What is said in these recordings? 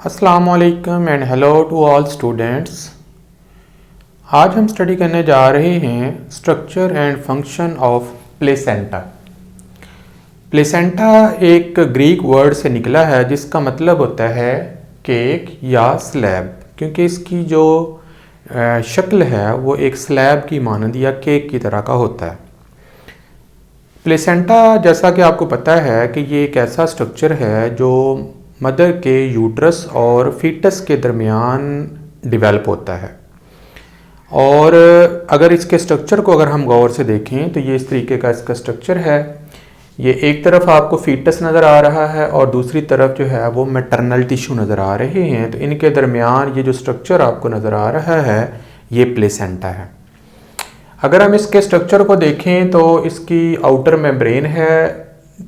अस्सलामुअलैकुम and hello to all students. आज हम स्टडी करने जा रहे हैं structure and function of placenta. Placenta एक ग्रीक वर्ड से निकला है जिसका मतलब होता है केक या स्लैब, क्योंकि इसकी जो शक्ल है वो एक स्लैब की मानद या केक की तरह का होता है। प्लेसेंटा जैसा कि आपको पता है कि ये एक ऐसा स्ट्रक्चर है जो मदर के यूट्रस और फीटस के दरमियान डेवलप होता है। और अगर इसके स्ट्रक्चर को अगर हम गौर से देखें तो ये इस तरीके का इसका स्ट्रक्चर है। ये एक तरफ आपको फीटस नज़र आ रहा है और दूसरी तरफ जो है वो मैटरनल टिश्यू नज़र आ रहे हैं। तो इनके दरमियान ये जो स्ट्रक्चर आपको नज़र आ रहा है ये प्लेसेंटा है। अगर हम इसके स्ट्रक्चर को देखें तो इसकी आउटर मेम्ब्रेन है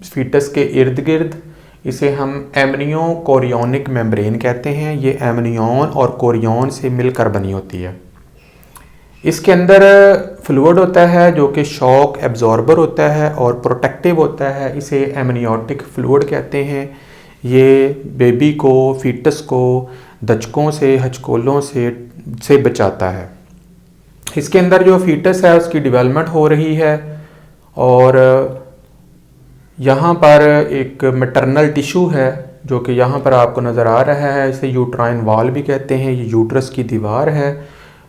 फीटस के इर्द गिर्द। इसे हम एमनियो कोरियोनिक मेम्ब्रेन कहते हैं। ये एमनियोन और कोरियोन से मिलकर बनी होती है। इसके अंदर फ्लूइड होता है जो कि शॉक एब्जॉर्बर होता है और प्रोटेक्टिव होता है। इसे एमनियोटिक फ्लूइड कहते हैं। ये बेबी को, फीटस को दचकों से, हचकोलों से बचाता है। इसके अंदर जो फीटस है उसकी डेवलपमेंट हो रही है और यहाँ पर एक मैटरनल टिश्यू है जो कि यहाँ पर आपको नज़र आ रहा है। इसे यूट्राइन वॉल भी कहते हैं। ये यूट्रस की दीवार है।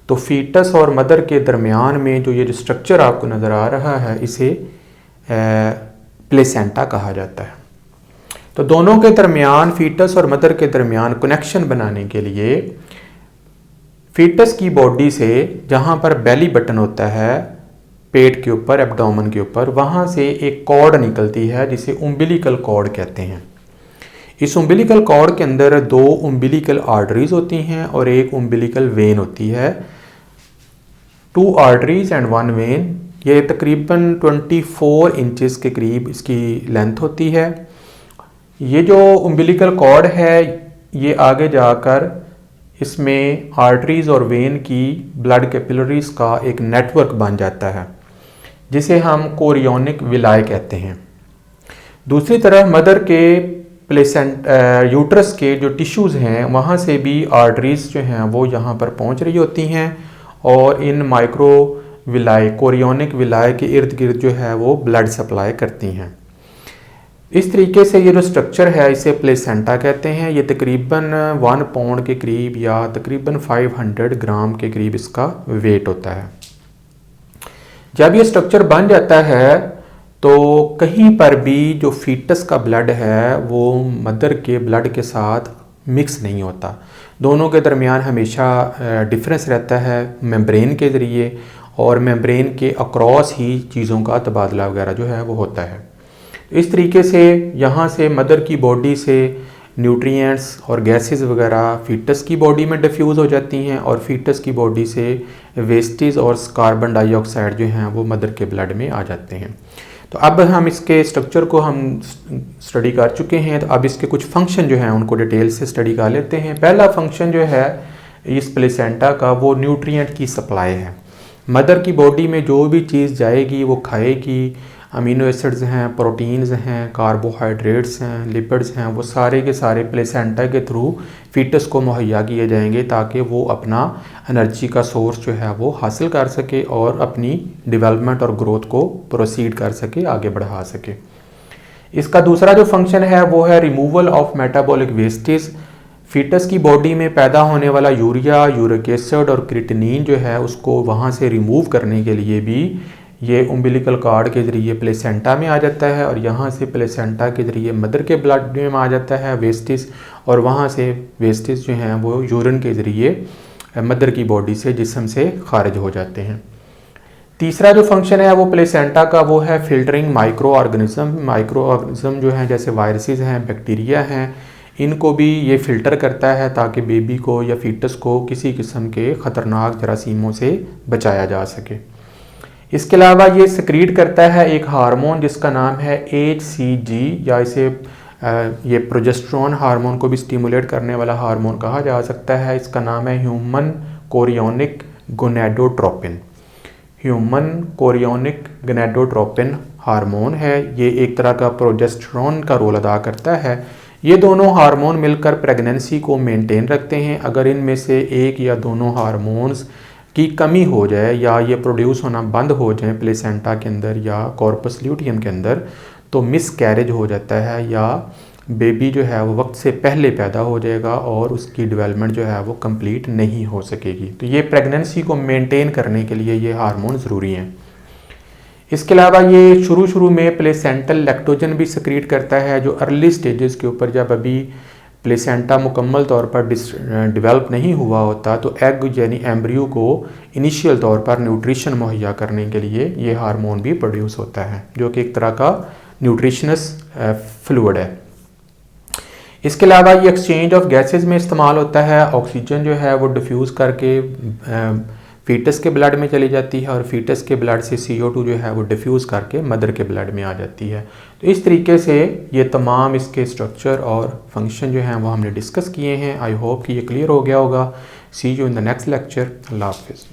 तो फीटस और मदर के दरमियान में जो ये जो स्ट्रक्चर आपको नज़र आ रहा है इसे प्लेसेंटा कहा जाता है। तो दोनों के दरमियान, फीटस और मदर के दरमियान कनेक्शन बनाने के लिए फीटस की बॉडी से जहाँ पर बेली बटन होता है पेट के ऊपर, एब्डोमेन के ऊपर, वहाँ से एक कॉर्ड निकलती है जिसे उम्बिलिकल कॉर्ड कहते हैं। इस उम्बिलिकल कॉर्ड के अंदर दो उम्बिलिकल आर्टरीज होती हैं और एक उम्बिलिकल वेन होती है। 2 आर्टरीज एंड 1 वेन। ये तकरीबन 24 इंचेस के करीब इसकी लेंथ होती है। ये जो उम्बिलिकल कॉर्ड है ये आगे जाकर इसमें आर्टरीज और वेन की ब्लड कैपिलरीज का एक नेटवर्क बन जाता है जिसे हम कोरियोनिक विलाय कहते हैं। दूसरी तरफ मदर के यूट्रस के जो टिश्यूज़ हैं वहाँ से भी आर्टरीज जो हैं वो यहाँ पर पहुँच रही होती हैं और इन माइक्रो विलाय, कोरियोनिक विलाय के इर्द गिर्द जो है वो ब्लड सप्लाई करती हैं। इस तरीके से ये जो स्ट्रक्चर है इसे प्लेसेंटा कहते हैं। ये तकरीबन 1 पाउंड के करीब या तकरीबन 500 ग्राम के करीब इसका वेट होता है। जब ये स्ट्रक्चर बन जाता है तो कहीं पर भी जो फीटस का ब्लड है वो मदर के ब्लड के साथ मिक्स नहीं होता। दोनों के दरमियान हमेशा डिफरेंस रहता है मेम्ब्रेन के ज़रिए और मेम्ब्रेन के अक्रॉस ही चीज़ों का तबादला वगैरह जो है वो होता है। इस तरीके से यहाँ से मदर की बॉडी से न्यूट्रिएंट्स और गैसेस वगैरह फीटस की बॉडी में डिफ्यूज़ हो जाती हैं और फीटस की बॉडी से वेस्टेज और कार्बन डाइऑक्साइड जो हैं वो मदर के ब्लड में आ जाते हैं। तो अब हम इसके स्ट्रक्चर को हम स्टडी कर चुके हैं। तो अब इसके कुछ फंक्शन जो हैं उनको डिटेल से स्टडी कर लेते हैं। पहला फंक्शन जो है इस प्लेसेंटा का वो न्यूट्रिएंट की सप्लाई है। मदर की बॉडी में जो भी चीज़ जाएगी वो खाएगी। अमीनो एसिड्स हैं, प्रोटीन्स हैं, कार्बोहाइड्रेट्स हैं, लिपिड्स हैं, वो सारे के सारे प्लेसेंटा के थ्रू फीटस को मुहैया किए जाएंगे ताकि वो अपना एनर्जी का सोर्स जो है वो हासिल कर सके और अपनी डेवलपमेंट और ग्रोथ को प्रोसीड कर सके, आगे बढ़ा सके। इसका दूसरा जो फंक्शन है वो है removal of metabolic wastage. Foetus की बॉडी में पैदा होने वाला यूरिया, यूरिक एसिड और क्रिएटिनिन जो है उसको वहाँ से रिमूव करने के लिए भी ये उम्बिलिकल कॉर्ड के ज़रिए प्लेसेंटा में आ जाता है और यहाँ से प्लेसेंटा के ज़रिए मदर के ब्लड में आ जाता है वेस्टेज, और वहाँ से वेस्टेज जो हैं वो यूरिन के ज़रिए मदर की बॉडी से, जिस्म से खारिज हो जाते हैं। तीसरा जो फंक्शन है वो प्लेसेंटा का वो है फिल्टरिंग माइक्रो ऑर्गेनिज्म जो हैं जैसे वायरसेस हैं, बैक्टीरिया हैं, इनको भी ये फ़िल्टर करता है ताकि बेबी को या फीटस को किसी किस्म के ख़तरनाक जरासीमों से बचाया जा सके। इसके अलावा ये सक्रीट करता है एक हार्मोन जिसका नाम है HCG, या इसे ये प्रोजेस्टेरोन हार्मोन को भी स्टिमुलेट करने वाला हार्मोन कहा जा सकता है। इसका नाम है human chorionic gonadotropin. Human chorionic gonadotropin hormone है। ये एक तरह का प्रोजेस्टेरोन का रोल अदा करता है। ये दोनों हार्मोन मिलकर प्रेगनेंसी को मेंटेन रखते हैं। अगर इनमें से एक या दोनों हार्मोन्स की कमी हो जाए या ये प्रोड्यूस होना बंद हो जाए प्लेसेंटा के अंदर या कॉर्पस ल्यूटियम के अंदर, तो मिसकैरेज हो जाता है या बेबी जो है वो वक्त से पहले पैदा हो जाएगा और उसकी डेवलपमेंट जो है वो कंप्लीट नहीं हो सकेगी। तो ये प्रेगनेंसी को मेंटेन करने के लिए ये हार्मोन ज़रूरी हैं। इसके अलावा ये शुरू में प्लेसेंटल लैक्टोजन भी सक्रीट करता है, जो अर्ली स्टेजेस के ऊपर जब अभी प्लेसेंटा मुकम्मल तौर पर डेवलप नहीं हुआ होता, तो एग यानी एम्ब्रियो को इनिशियल तौर पर न्यूट्रिशन मुहैया करने के लिए ये हार्मोन भी प्रोड्यूस होता है, जो कि एक तरह का न्यूट्रिशनस फ्लूइड है। इसके अलावा ये एक्सचेंज ऑफ गैसेस में इस्तेमाल होता है। ऑक्सीजन जो है वो डिफ्यूज़ करके फीटस के ब्लड में चली जाती है और फीटस के ब्लड से CO2 जो है वो डिफ्यूज़ करके मदर के ब्लड में आ जाती है। तो इस तरीके से ये तमाम इसके स्ट्रक्चर और फंक्शन जो हैं वो हमने डिस्कस किए हैं। आई होप कि ये क्लियर हो गया होगा। See you in the next lecture. अल्लाह हाफिज़।